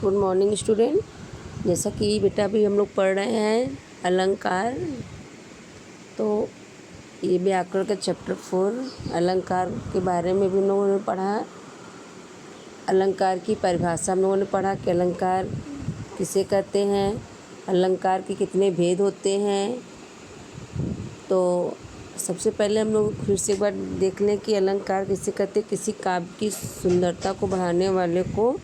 Good morning student. जैसा कि बेटा अभी हम लोग पढ़ रहे हैं अलंकार, तो ये व्याकरण का चैप्टर 4 अलंकार के बारे में भी हम लोगों ने पढ़ा। अलंकार की परिभाषा हम लोगों ने पढ़ा कि अलंकार किसे कहते हैं, अलंकार के कितने भेद होते हैं। तो सबसे पहले हम लोग फिर से एक बार देख लें कि अलंकार किसे कहते हैं। किसी काव्य की सुंदरता को बढ़ाने वाले को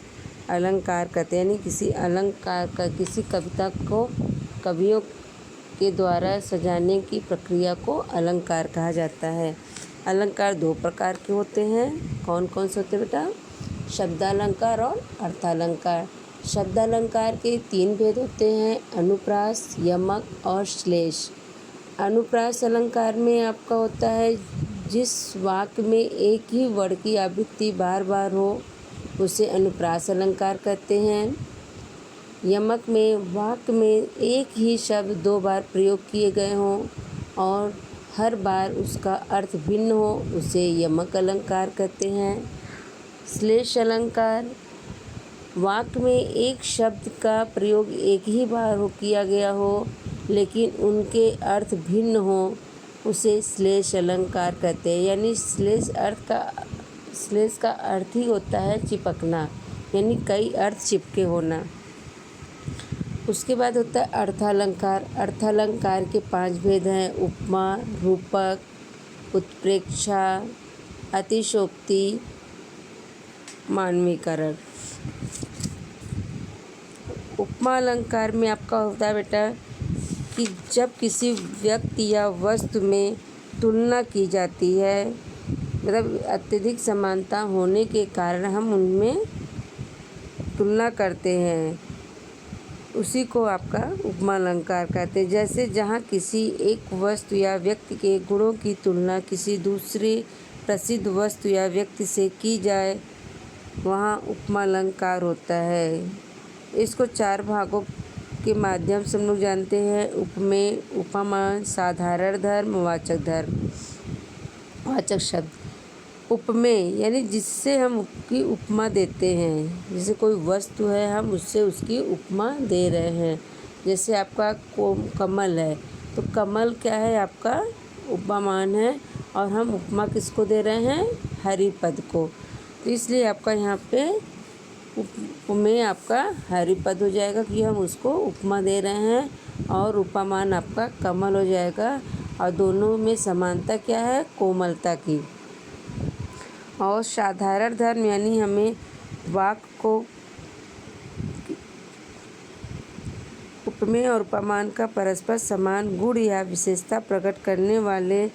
अलंकार कहते हैं, यानी किसी अलंकार का किसी कविता को कवियों के द्वारा सजाने की प्रक्रिया को अलंकार कहा जाता है। अलंकार दो प्रकार के होते हैं। कौन कौन से होते हैं बेटा? शब्दालंकार और अर्थालंकार। शब्दालंकार के 3 भेद होते हैं, अनुप्रास, यमक और श्लेष। अनुप्रास अलंकार में आपका होता है जिस वाक्य में एक ही वर्ण की आवृत्ति बार बार हो उसे अनुप्रास अलंकार कहते हैं। यमक में वाक्य में एक ही शब्द 2 बार प्रयोग किए गए हों और हर बार उसका अर्थ भिन्न हो उसे यमक अलंकार कहते हैं। श्लेष अलंकार वाक्य में एक शब्द का प्रयोग एक ही बार किया गया हो लेकिन उनके अर्थ भिन्न हो उसे श्लेष अलंकार कहते हैं। यानी श्लेष का अर्थ ही होता है चिपकना, यानी कई अर्थ चिपके होना। उसके बाद होता है अर्थालंकार। अर्थालंकार के 5 भेद हैं, उपमा, रूपक, उत्प्रेक्षा, अतिशयोक्ति, मानवीकरण। उपमा अलंकार में आपका होता है बेटा कि जब किसी व्यक्ति या वस्तु में तुलना की जाती है, मतलब अत्यधिक समानता होने के कारण हम उनमें तुलना करते हैं, उसी को आपका उपमा अलंकार कहते हैं। जैसे जहाँ किसी एक वस्तु या व्यक्ति के गुणों की तुलना किसी दूसरे प्रसिद्ध वस्तु या व्यक्ति से की जाए वहाँ उपमा अलंकार होता है। इसको 4 भागों के माध्यम से हम लोग जानते हैं। उपमेय, उपमान, साधारण धर्म, वाचक धर्म। वाचक शब्द उपमेय यानी जिससे हम उसकी उपमा देते हैं, जैसे कोई वस्तु है हम उससे उसकी उपमा दे रहे हैं। जैसे आपका कमल है तो कमल क्या है? आपका उपमान है और हम उपमा किसको दे रहे हैं? हरिपद को। तो इसलिए आपका यहाँ पे उपमेय आपका हरिपद हो जाएगा कि हम उसको उपमा दे रहे हैं, और उपमान आपका कमल हो जाएगा। और दोनों में समानता क्या है? कोमलता की। और साधारण धर्म यानी हमें वाक्य को उपमेय और उपमान का परस्पर समान गुण या विशेषता प्रकट करने वाले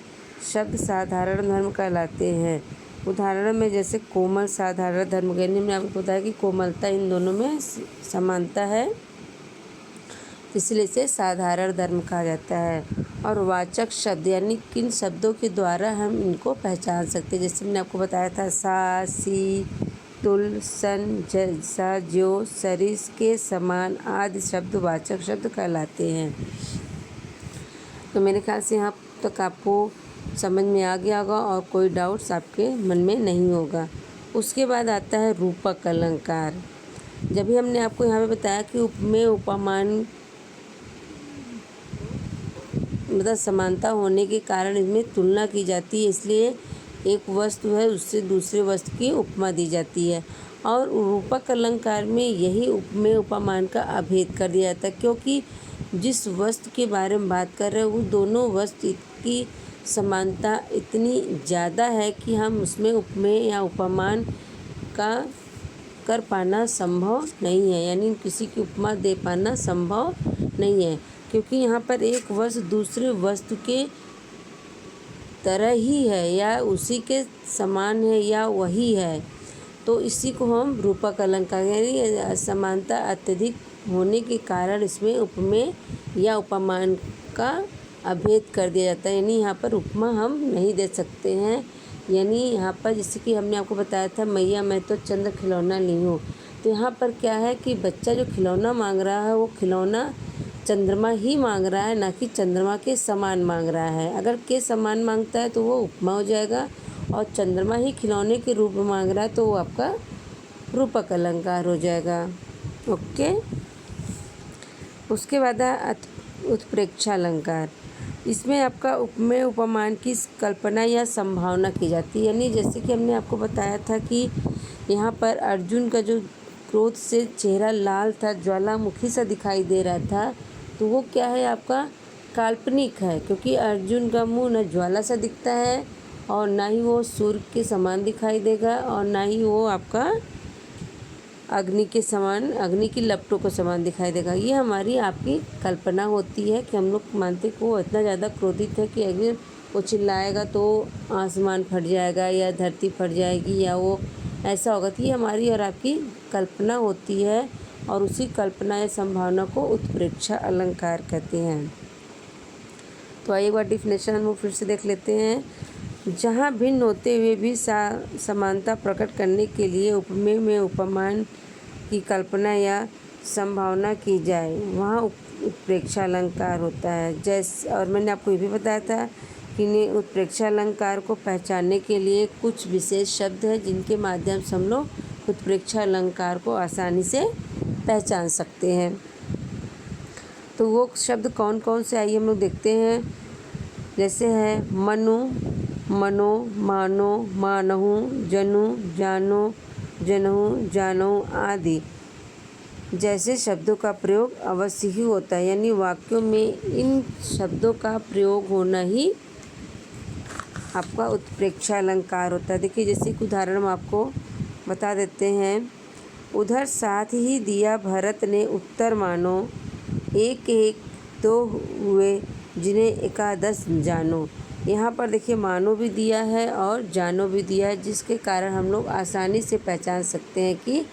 शब्द साधारण धर्म कहलाते हैं। उदाहरण में जैसे कोमल, साधारण धर्म के मैंने आपको बताया कि कोमलता इन दोनों में समानता है, इसलिए इसे साधारण धर्म कहा जाता है। और वाचक शब्द यानी किन शब्दों के द्वारा हम इनको पहचान सकते हैं, जैसे मैंने आपको बताया था सा, सी, तुल, सन, जैसा, ज्यों, सरिस, के समान आदि शब्द वाचक शब्द कहलाते हैं। तो मेरे ख्याल से यहाँ तक आपको समझ में आ गया होगा और कोई डाउट्स आपके मन में नहीं होगा। उसके बाद आता है रूपक अलंकार। जब भी हमने आपको यहाँ पे बताया कि उपमेय उपमान मतलब समानता होने के कारण इसमें तुलना की जाती है, इसलिए एक वस्तु है उससे दूसरे वस्तु की उपमा दी जाती है। और रूपक अलंकार में यही उपमेय उपमान का अभेद कर दिया जाता है, क्योंकि जिस वस्तु के बारे में बात कर रहे हैं वो दोनों वस्तु की समानता इतनी ज़्यादा है कि हम उसमें उपमेय या उपमान का कर पाना संभव नहीं है, यानी किसी की उपमा दे पाना संभव नहीं है, क्योंकि यहाँ पर एक वस्तु दूसरे वस्तु के तरह ही है या उसी के समान है या वही है, तो इसी को हम रूपक अलंकार यानी समानता अत्यधिक होने के कारण इसमें उपमेय या उपमान का अभेद कर दिया जाता है। यानी यहाँ पर उपमा हम नहीं दे सकते हैं। यानी यहाँ पर जैसे कि हमने आपको बताया था मैया मैं तो चंद्र खिलौना ली हूँ, तो यहाँ पर क्या है कि बच्चा जो खिलौना मांग रहा है वो खिलौना चंद्रमा ही मांग रहा है, ना कि चंद्रमा के समान मांग रहा है। अगर के समान मांगता है तो वो उपमा हो जाएगा, और चंद्रमा ही खिलौने के रूप में मांग रहा है तो वो आपका रूपक अलंकार हो जाएगा। ओके। उसके बाद है उत्प्रेक्षा अलंकार। इसमें आपका उपमेय उपमान की कल्पना या संभावना की जाती है। यानी जैसे कि हमने आपको बताया था कि यहाँ पर अर्जुन का जो क्रोध से चेहरा लाल था, ज्वालामुखी सा दिखाई दे रहा था, तो वो क्या है, आपका काल्पनिक है, क्योंकि अर्जुन का मुंह न ज्वाला सा दिखता है और ना ही वो सूर्य के समान दिखाई देगा और ना ही वो आपका अग्नि के समान, अग्नि की लपटों के समान दिखाई देगा। ये हमारी आपकी कल्पना होती है कि हम लोग मानते कि वो इतना ज़्यादा क्रोधित है कि अगर वो चिल्लाएगा तो आसमान फट जाएगा या धरती फट जाएगी या वो ऐसा होगा। तो ये हमारी और आपकी कल्पना होती है और उसी कल्पना या संभावना को उत्प्रेक्षा अलंकार कहते हैं। तो आइए एक बार डिफिनेशन हम फिर से देख लेते हैं। जहाँ भिन्न होते हुए भी समानता प्रकट करने के लिए उपमेय में उपमान की कल्पना या संभावना की जाए, वहाँ उत्प्रेक्षा अलंकार होता है। जैसे, और मैंने आपको ये भी बताया था कि उत्प्रेक्षा अलंकार को पहचानने के लिए कुछ विशेष शब्द हैं जिनके माध्यम से हम लोग उत्प्रेक्षा अलंकार को आसानी से पहचान सकते हैं। तो वो शब्द कौन कौन से, आइए हम लोग देखते हैं। जैसे है मनु, मनो, मानो, मानहु, जनु, जानो, जनहु, जानहु आदि जैसे शब्दों का प्रयोग अवश्य ही होता है। यानी वाक्यों में इन शब्दों का प्रयोग होना ही आपका उत्प्रेक्षा अलंकार होता है। देखिए, जैसे एक उदाहरण हम आपको बता देते हैं। उधर साथ ही दिया भरत ने उत्तर मानो, एक एक दो हुए जिन्हें एकादश जानो। यहाँ पर देखिए मानो भी दिया है और जानो भी दिया है, जिसके कारण हम लोग आसानी से पहचान सकते हैं कि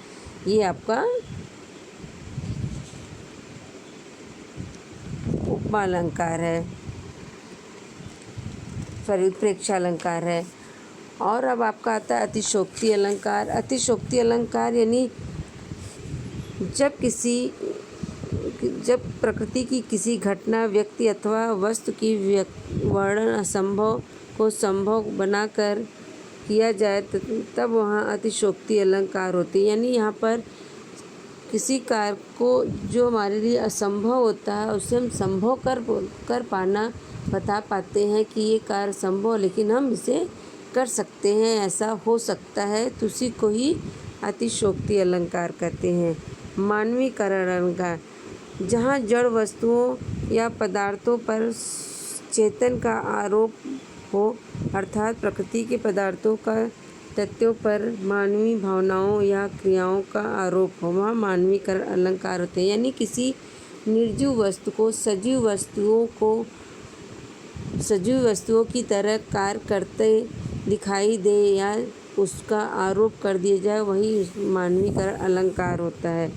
ये आपका उपमा अलंकार है, सॉरी उत्प्रेक्षा अलंकार है। और अब आपका आता है अतिशोक्ति अलंकार। अतिशोक्ति अलंकार यानी जब प्रकृति की किसी घटना, व्यक्ति अथवा वस्तु की वर्णन असंभव को संभव बनाकर किया जाए तब वहाँ अतिशोक्ति अलंकार होती है। यानी यहाँ पर किसी कार्य को जो हमारे लिए असंभव होता है उसे हम संभव कर पाना बता पाते हैं कि ये कार्य संभव, लेकिन हम इसे कर सकते हैं, ऐसा हो सकता है, तो उसी को ही अतिशोक्ति अलंकार कहते हैं। मानवीकरण अलंकार, जहाँ जड़ वस्तुओं या पदार्थों पर चेतन का आरोप हो, अर्थात प्रकृति के पदार्थों का तथ्यों पर मानवीय भावनाओं या क्रियाओं का आरोप हो, वहाँ मानवीकरण अलंकार होते हैं। यानी किसी निर्जीव वस्तु को सजीव वस्तुओं की तरह कार्य करते दिखाई दे या उसका आरोप कर दिया जाए, वही मानवीकरण अलंकार होता है।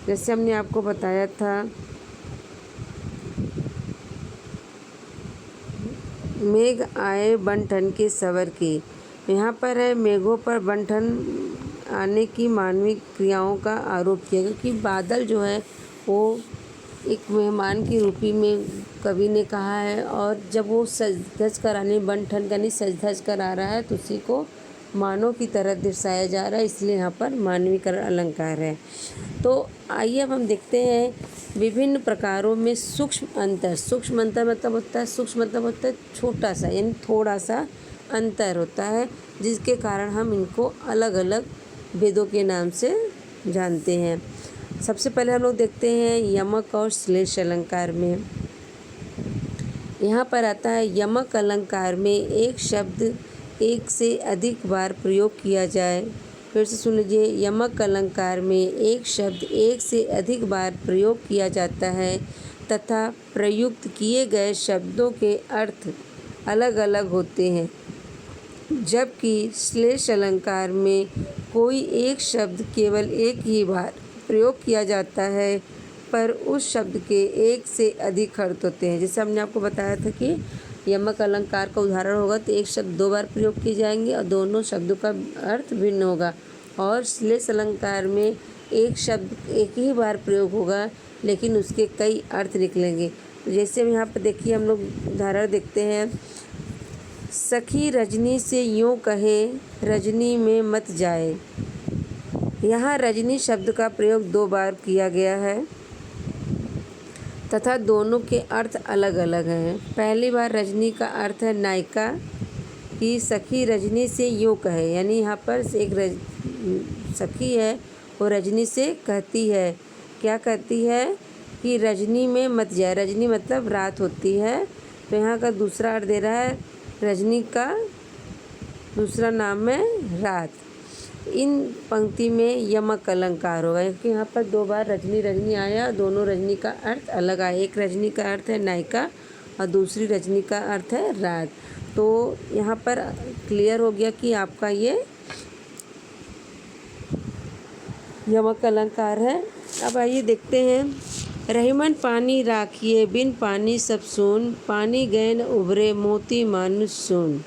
जैसे हमने आपको बताया था मेघ आए बन ठन के सवर के, यहाँ पर है मेघों पर बन ठन आने की मानवीय क्रियाओं का आरोप किया, क्योंकि बादल जो है वो एक मेहमान की रूपी में कवि ने कहा है, और जब वो सज धज कर आने, बन ठन यानी सज धज कर आ रहा है, तो उसी को मानव की तरह दर्शाया जा रहा है, इसलिए यहाँ पर मानवीकरण अलंकार है। तो आइए अब हम देखते हैं विभिन्न प्रकारों में सूक्ष्म अंतर मतलब होता है, सूक्ष्म मतलब होता है छोटा सा, यानी थोड़ा सा अंतर होता है, जिसके कारण हम इनको अलग अलग भेदों के नाम से जानते हैं। सबसे पहले हम लोग देखते हैं यमक और श्लेष अलंकार में। यहाँ पर आता है यमक अलंकार में एक शब्द एक से अधिक बार प्रयोग किया जाए। फिर से सुन लीजिए, यमक अलंकार में एक शब्द एक से अधिक बार प्रयोग किया जाता है तथा प्रयुक्त किए गए शब्दों के अर्थ अलग अलग होते हैं, जबकि श्लेष अलंकार में कोई एक शब्द केवल एक ही बार प्रयोग किया जाता है पर उस शब्द के एक से अधिक अर्थ होते हैं। जैसे हमने आपको बताया था कि यमक अलंकार का उदाहरण होगा तो एक शब्द दो बार प्रयोग किए जाएंगे और दोनों शब्दों का अर्थ भिन्न होगा, और श्लेष अलंकार में एक शब्द एक ही बार प्रयोग होगा लेकिन उसके कई अर्थ निकलेंगे। जैसे हम यहाँ पर देखिए, हम लोग उदाहरण देखते हैं, सखी रजनी से यूँ कहे रजनी में मत जाए। यहाँ रजनी शब्द का प्रयोग 2 बार किया गया है तथा दोनों के अर्थ अलग अलग हैं। पहली बार रजनी का अर्थ है नायिका की सखी रजनी से यूँ कहे, यानी यहाँ पर एक सखी है वो रजनी से कहती है, क्या कहती है कि रजनी में मत जाए। रजनी मतलब रात होती है, तो यहाँ का दूसरा अर्थ दे रहा है रजनी का दूसरा नाम है रात। इन पंक्ति में यमक अलंकार होगा क्योंकि यहाँ पर 2 बार रजनी रजनी आया, दोनों रजनी का अर्थ अलग आया। एक रजनी का अर्थ है नायिका और दूसरी रजनी का अर्थ है रात। तो यहाँ पर क्लियर हो गया कि आपका ये यमक अलंकार है। अब आइए देखते हैं। रहीमन पानी राखिए बिन पानी सब सून, पानी गैन उभरे मोती मानुष सून।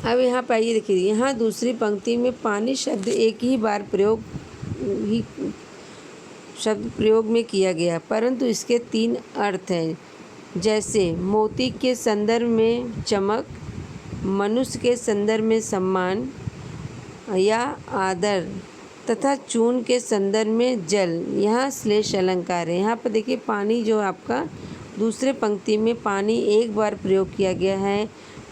अब यहाँ पर आइए देखिए, यहाँ दूसरी पंक्ति में पानी शब्द एक ही बार प्रयोग में किया गया, परंतु इसके 3 अर्थ हैं। जैसे मोती के संदर्भ में चमक, मनुष्य के संदर्भ में सम्मान या आदर तथा चून के संदर्भ में जल। यहाँ श्लेष अलंकार है। यहाँ पर देखिए पानी जो आपका दूसरे पंक्ति में पानी एक बार प्रयोग किया गया है।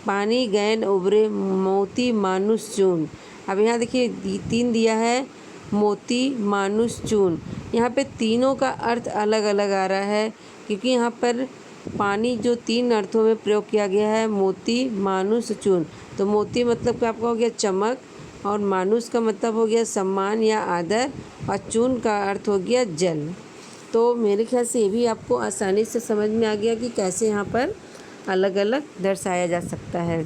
पानी गैन उभरे मोती मानुष चून। अब यहाँ देखिए 3 दिया है, मोती मानुष चून। यहाँ पे तीनों का अर्थ अलग अलग आ रहा है क्योंकि यहाँ पर पानी जो 3 अर्थों में प्रयोग किया गया है, मोती मानुष चून। तो मोती मतलब क्या आपका हो गया चमक, और मानुष का मतलब हो गया सम्मान या आदर, और चून का अर्थ हो गया जल। तो मेरे ख्याल से ये भी आपको आसानी से समझ में आ गया कि कैसे यहाँ पर अलग अलग दर्शाया जा सकता है।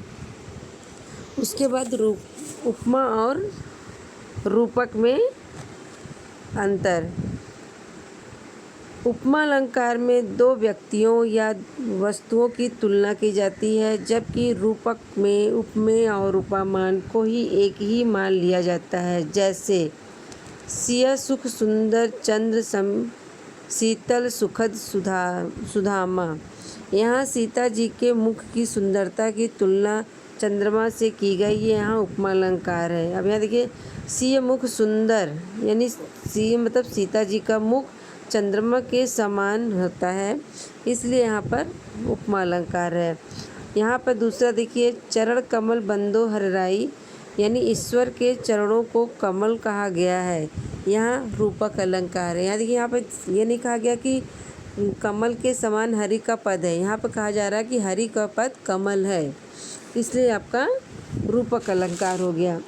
उसके बाद उपमा और रूपक में अंतर। उपमा अलंकार में 2 व्यक्तियों या वस्तुओं की तुलना की जाती है, जबकि रूपक में उपमेय और उपमान को ही एक ही मान लिया जाता है। जैसे सिया सुख सुंदर चंद्र सम शीतल सुखद सुधामा। यहाँ सीता जी के मुख की सुंदरता की तुलना चंद्रमा से की गई है, यहाँ उपमा अलंकार है। अब यहाँ देखिए सिय मुख सुंदर, यानी सिय मतलब सीता जी का मुख चंद्रमा के समान होता है, इसलिए यहाँ पर उपमा अलंकार है। यहाँ पर दूसरा देखिए चरण कमल बंदो हरराई, यानी ईश्वर के चरणों को कमल कहा गया है, यहाँ रूपक अलंकार है। यहाँ देखिए यहाँ पर ये नहीं कहा गया कि कमल के समान हरि का पद है, यहाँ पर कहा जा रहा है कि हरि का पद कमल है, इसलिए आपका रूपक अलंकार हो गया।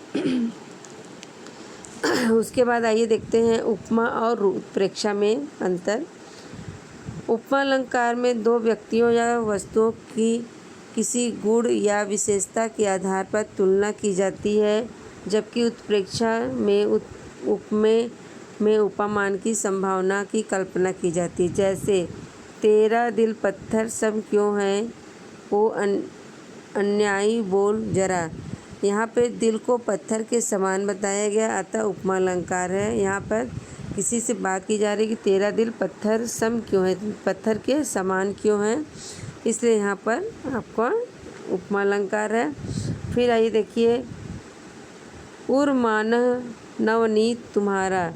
उसके बाद आइए देखते हैं उपमा और उत्प्रेक्षा में अंतर। उपमा अलंकार में 2 व्यक्तियों या वस्तुओं की किसी गुण या विशेषता के आधार पर तुलना की जाती है, जबकि उत्प्रेक्षा में उपमेय में उपमान की संभावना की कल्पना की जाती है। जैसे तेरा दिल पत्थर सब क्यों है, वो अन्यायी बोल जरा। यहाँ पे दिल को पत्थर के समान बताया गया, अतः उपमा अलंकार है। यहाँ पर किसी से बात की जा रही है कि तेरा दिल पत्थर सम क्यों है, पत्थर के समान क्यों है, इसलिए यहाँ पर आपका उपमा अलंकार है। फिर आइए देखिए उर्मानह नवनीत तुम्हारा।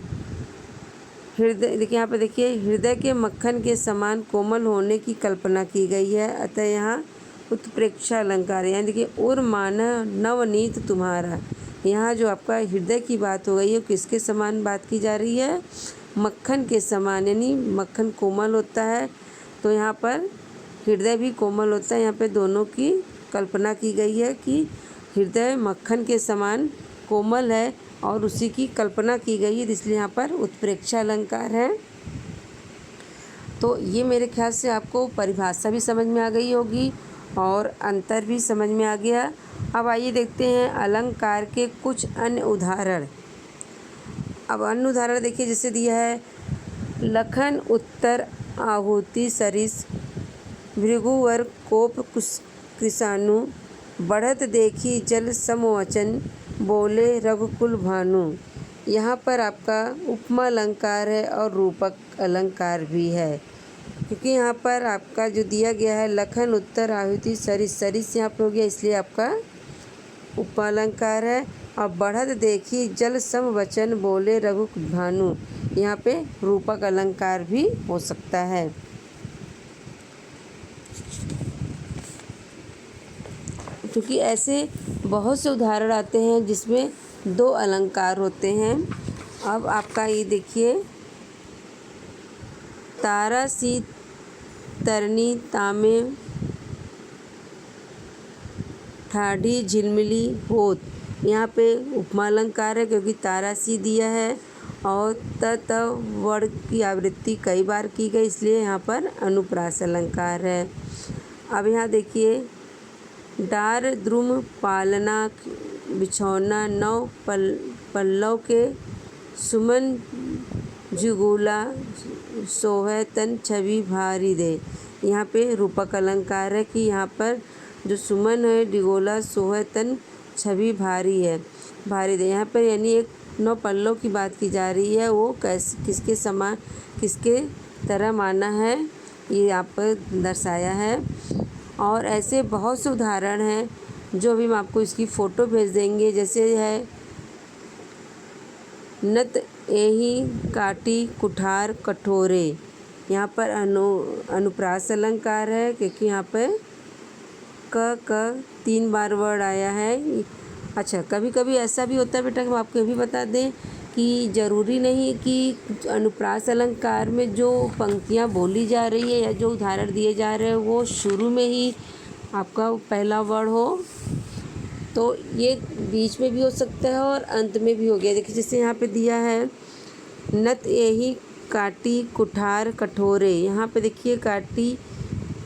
हृदय, देखिए यहाँ पे देखिए हृदय के मक्खन के समान कोमल होने की कल्पना की गई है, अतः यहाँ उत्प्रेक्षा अलंकार है। यहाँ देखिए उर्मानह नवनीत तुम्हारा, यहाँ जो आपका हृदय की बात हो गई है किसके समान बात की जा रही है, मक्खन के समान, यानी मक्खन कोमल होता है तो यहाँ पर हृदय भी कोमल होता है। यहाँ पे दोनों की कल्पना की गई है कि हृदय मक्खन के समान कोमल है और उसी की कल्पना की गई है, इसलिए यहाँ पर उत्प्रेक्षा अलंकार है। तो ये मेरे ख्याल से आपको परिभाषा भी समझ में आ गई होगी और अंतर भी समझ में आ गया। अब आइए देखते हैं अलंकार के कुछ अन्य उदाहरण। अब अन्य उदाहरण देखिए जैसे दिया है लखन उत्तर आहुति सरिस, भृगुवर कोप कृषाणु, बढ़त देखी जल समवचन, बोले रघुकुल भानु। यहाँ पर आपका उपमा अलंकार है और रूपक अलंकार भी है, क्योंकि यहाँ पर आपका जो दिया गया है लखन उत्तर आहुति सरिस, सरिस यहाँ पर हो गया इसलिए आपका उपमा अलंकार है। और बढ़त देखी जल सम वचन बोले रघु भानु। यहाँ पे रूपक अलंकार भी हो सकता है। क्योंकि ऐसे बहुत से उदाहरण आते हैं जिसमें दो अलंकार होते हैं। अब आपका ये देखिए, तारा सी तरनी तामे ठाढ़ी झिलमिली होत। यहाँ पे उपमा अलंकार है क्योंकि तारा सी दिया है और त वर्ण की आवृत्ति कई बार की गई, इसलिए यहाँ पर अनुप्रास अलंकार है। अब यहाँ देखिए, डार द्रुम पालना बिछौना नौ पल्लव के सुमन जुगुला सोहे तन छवि भारी दे। यहाँ पे रूपक अलंकार है कि यहाँ पर जो सुमन है डिगोला सोहे तन छवि भारी है, भारी दे। यहाँ पर यानी एक 9 पल्लव की बात की जा रही है, वो किसके समान किसके तरह माना है ये यहाँ पर दर्शाया है। और ऐसे बहुत से उदाहरण हैं जो अभी हम आपको इसकी फ़ोटो भेज देंगे। जैसे है नत एही काटी कुठार कठोरे। यहाँ पर अनुप्रास अलंकार है क्योंकि यहाँ पर क 3 बार वर्ड आया है। अच्छा, कभी कभी ऐसा भी होता है बेटा, हम आपको ये भी बता दें कि ज़रूरी नहीं कि अनुप्रास अलंकार में जो पंक्तियाँ बोली जा रही है या जो उदाहरण दिए जा रहे हैं वो शुरू में ही आपका पहला वर्ड हो, तो ये बीच में भी हो सकता है और अंत में भी हो गया। देखिए जैसे यहाँ पे दिया है नत एही काटी कुठार कठोरे। यहाँ पे देखिए काटी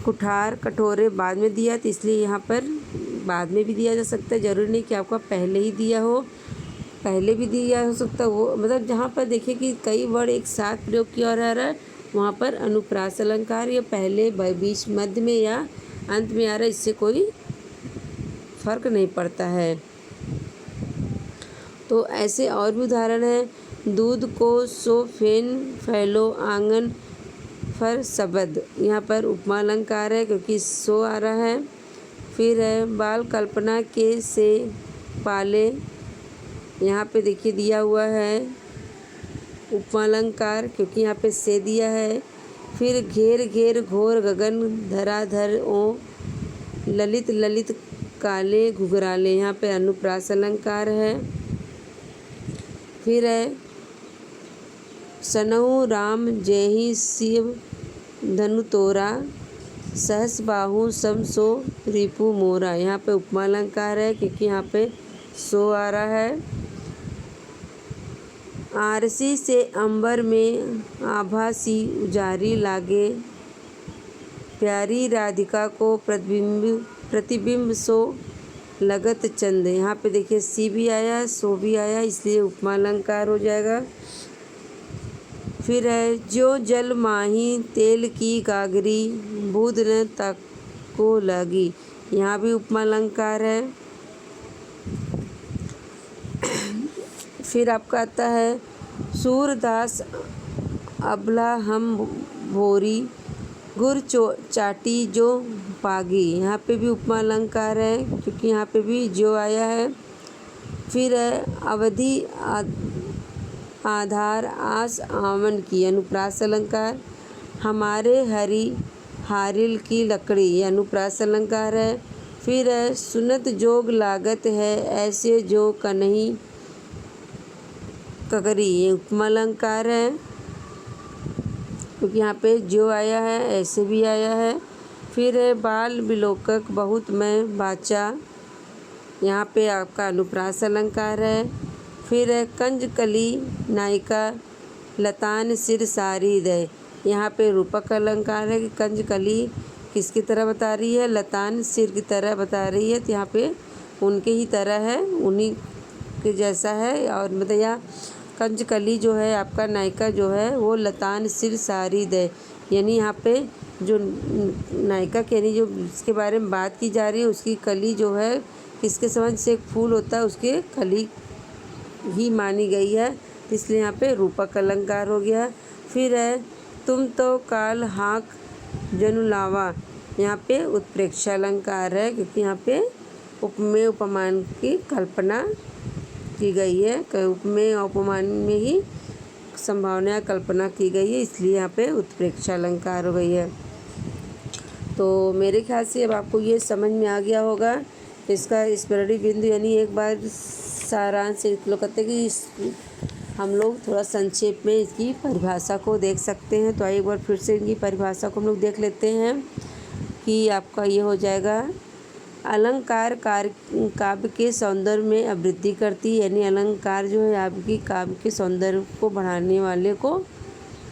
कुठार कठोरे बाद में दिया, तो इसलिए यहाँ पर बाद में भी दिया जा सकता है। ज़रूरी नहीं कि आपका पहले ही दिया हो, पहले भी दिया हो सकता है। वो मतलब जहाँ पर देखिए कि कई वर्ड एक साथ प्रयोग किया जा रहा है वहाँ पर अनुप्रास अलंकार या पहले बीच मध्य में या अंत में आ रहा है, इससे कोई फर्क नहीं पड़ता है। तो ऐसे और भी उदाहरण हैं। दूध को सो फेन फैलो आंगन फर शब्द। यहाँ पर उपमा अलंकार है क्योंकि सो आ रहा है। फिर है बाल कल्पना के से पाले। यहाँ पे देखिए दिया हुआ है उपमा अलंकार क्योंकि यहाँ पे से दिया है। फिर घेर घेर घोर गगन धराधर ओ ललित ललित काले घुघराले। यहाँ पे अनुप्रास अलंकार है। फिर है सनहु राम जेहि शिव धनु तोरा सहस बाहु सम सो रिपु मोरा। यहाँ पे उपमा अलंकार है क्योंकि यहाँ पे सो आ रहा है। आरसी से अंबर में आभा सी उजारी लागे प्यारी राधिका को प्रतिबिंब सो लगत चंद। यहाँ पे देखिए सी भी आया सो भी आया, इसलिए उपमा अलंकार हो जाएगा। फिर है जो जल माही तेल की गागरी बूंद न ताको लगी। यहाँ भी उपमा अलंकार है। फिर आपका आता है सूरदास अबला हम भोरी गुर चाटी जो पागी। यहाँ पे भी उपमा अलंकार है क्योंकि यहाँ पे भी जो आया है। फिर है अवधि आधार आस आमन की। अनुप्रास अलंकार। हमारे हरी हारिल की लकड़ी। ये अनुप्रास अलंकार है। फिर है सुनत जोग लागत है ऐसे जो कन्ही ककरी। ये उपमा अलंकार है क्योंकि यहाँ पे जो आया है ऐसे भी आया है। फिर है बाल बिलोकक बहुत मैं बाचा। यहाँ पे आपका अनुप्रास अलंकार है। फिर है कंज कली नायिका लतान सिर सारी दे। यहाँ पे रूपक अलंकार है कि कंज कली किसकी तरह बता रही है, लतान सिर की तरह बता रही है, तो यहाँ पे उनके ही तरह है, उन्हीं के जैसा है। और मतलब या कंज कली जो है आपका नायिका जो है वो लतान सिर सारी दे, यानी यहाँ पे जो नायिका के यानी जो इसके बारे में बात की जा रही है उसकी कली जो है किसके समान से एक फूल होता है उसके कली ही मानी गई है, तो इसलिए यहाँ पे रूपक अलंकार हो गया। फिर है तुम तो काल हाक जनु लावा। यहाँ पे उत्प्रेक्षा अलंकार है क्योंकि यहाँ पे उपमेय उपमान की कल्पना की गई है, उपमेय और उपमान में ही संभावना कल्पना की गई है, इसलिए यहाँ पे उत्प्रेक्षा अलंकार हो गई है। तो मेरे ख्याल से अब आपको ये समझ में आ गया होगा। इसका स्मृति बिंदु यानी एक बार सारांश लोग कहते हैं कि हम लोग थोड़ा संक्षेप में इसकी परिभाषा को देख सकते हैं। तो एक बार फिर से इनकी परिभाषा को हम लोग देख लेते हैं कि आपका ये हो जाएगा, अलंकार काव्य के सौंदर्य में अवृद्धि करती है, यानी अलंकार जो है आपकी काव्य के सौंदर्य को बढ़ाने वाले को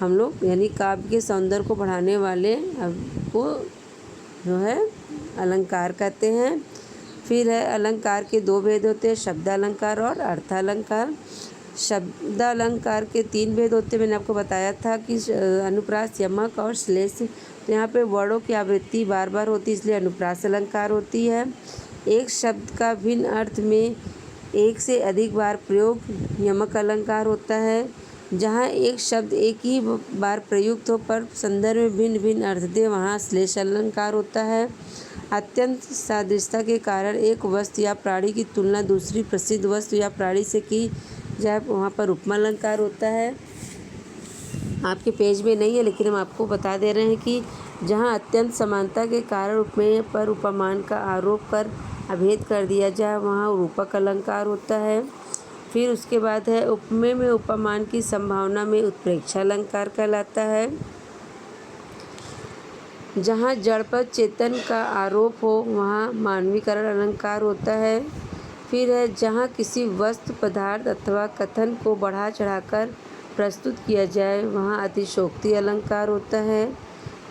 हम लोग यानी काव्य के सौंदर्य को बढ़ाने वाले को जो है अलंकार कहते हैं। फिर है अलंकार के दो भेद होते हैं, शब्दालंकार और अर्थालंकार। शब्दालंकार के तीन भेद होते हैं, मैंने आपको बताया था कि अनुप्रास, यमक और श्लेष। तो यहाँ पे वर्णों की आवृत्ति बार बार होती है, इसलिए अनुप्रास अलंकार होती है। एक शब्द का भिन्न अर्थ में एक से अधिक बार प्रयोग यमक अलंकार होता है। जहाँ एक शब्द एक ही बार प्रयुक्त हो पर संदर्भ में भिन्न भिन्न अर्थ दे, वहाँ श्लेष अलंकार होता है। अत्यंत सादृश्यता के कारण एक वस्तु या प्राणी की तुलना दूसरी प्रसिद्ध वस्तु या प्राणी से की जाए, वहाँ पर उपमा अलंकार होता है। आपके पेज में नहीं है, लेकिन हम आपको बता दे रहे हैं कि जहाँ अत्यंत समानता के कारण उपमेय पर उपमान का आरोप कर अभेद कर दिया जाए, वहाँ रूपक अलंकार होता है। फिर उसके बाद है उपमेय में उपमान की संभावना में उत्प्रेक्षा अलंकार कहलाता है। जहाँ जड़ पर चेतन का आरोप हो, वहाँ मानवीकरण अलंकार होता है। फिर है जहाँ किसी वस्तु, पदार्थ अथवा कथन को बढ़ा चढ़ाकर प्रस्तुत किया जाए, वहाँ अतिशयोक्ति अलंकार होता है।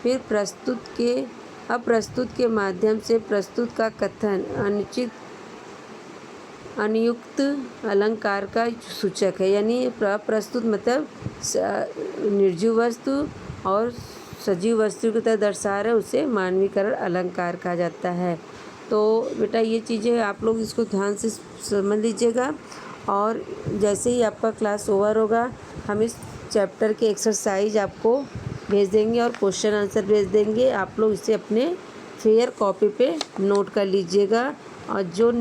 फिर अप्रस्तुत के माध्यम से प्रस्तुत का कथन अनुयुक्त अलंकार का सूचक है, यानी प्रस्तुत मतलब निर्जीव वस्तु और सजीव वस्तु की तरह दर्शा रहा है, उसे मानवीकरण अलंकार कहा जाता है। तो बेटा ये चीज़ें आप लोग इसको ध्यान से समझ लीजिएगा, और जैसे ही आपका क्लास ओवर होगा हम इस चैप्टर के एक्सरसाइज आपको भेज देंगे और क्वेश्चन आंसर भेज देंगे। आप लोग इसे अपने फेयर कॉपी पे नोट कर लीजिएगा, और जो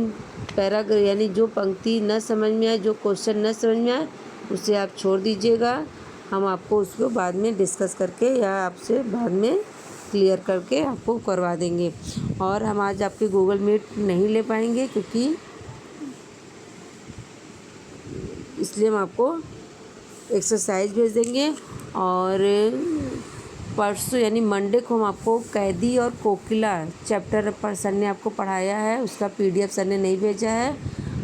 पैराग्राफ यानी जो पंक्ति न समझ में आए, जो क्वेश्चन न समझ में आए, उसे आप छोड़ दीजिएगा। हम आपको उसको बाद में डिस्कस करके या आपसे बाद में क्लियर करके आपको करवा देंगे। और हम आज आपके गूगल मीट नहीं ले पाएंगे, क्योंकि इसलिए हम आपको एक्सरसाइज भेज देंगे। और परसों यानी मंडे को हम आपको कैदी और कोकिला चैप्टर पर सर ने आपको पढ़ाया है, उसका पीडीएफ सर ने नहीं भेजा है,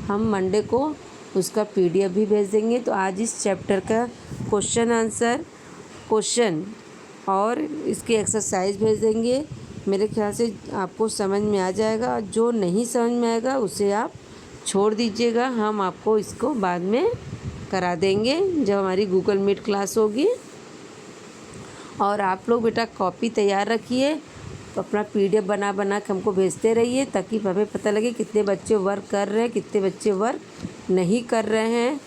हम मंडे को उसका पीडीएफ भी भेज देंगे। तो आज इस चैप्टर का क्वेश्चन और इसके एक्सरसाइज भेज देंगे। मेरे ख्याल से आपको समझ में आ जाएगा, जो नहीं समझ में आएगा उसे आप छोड़ दीजिएगा, हम आपको इसको बाद में करा देंगे जब हमारी गूगल मीट क्लास होगी। और आप लोग बेटा कॉपी तैयार रखिए, तो अपना पीडीएफ बना के हमको भेजते रहिए, ताकि हमें पता लगे कितने बच्चे वर्क कर रहे हैं, कितने बच्चे वर्क नहीं कर रहे हैं,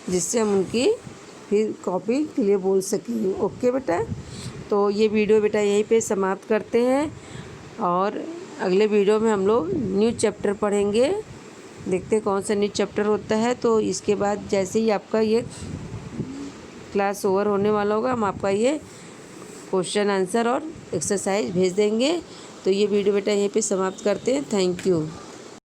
जिससे हम उनकी फिर कॉपी के लिए बोल सकेंगे। ओके बेटा, तो ये वीडियो बेटा यहीं पे समाप्त करते हैं, और अगले वीडियो में हम लोग न्यू चैप्टर पढ़ेंगे, देखते हैं कौन सा न्यू चैप्टर होता है। तो इसके बाद जैसे ही आपका ये क्लास ओवर होने वाला होगा, हम आपका ये क्वेश्चन आंसर और एक्सरसाइज भेज देंगे। तो ये वीडियो बेटा यहीं पे समाप्त करते हैं। Thank you.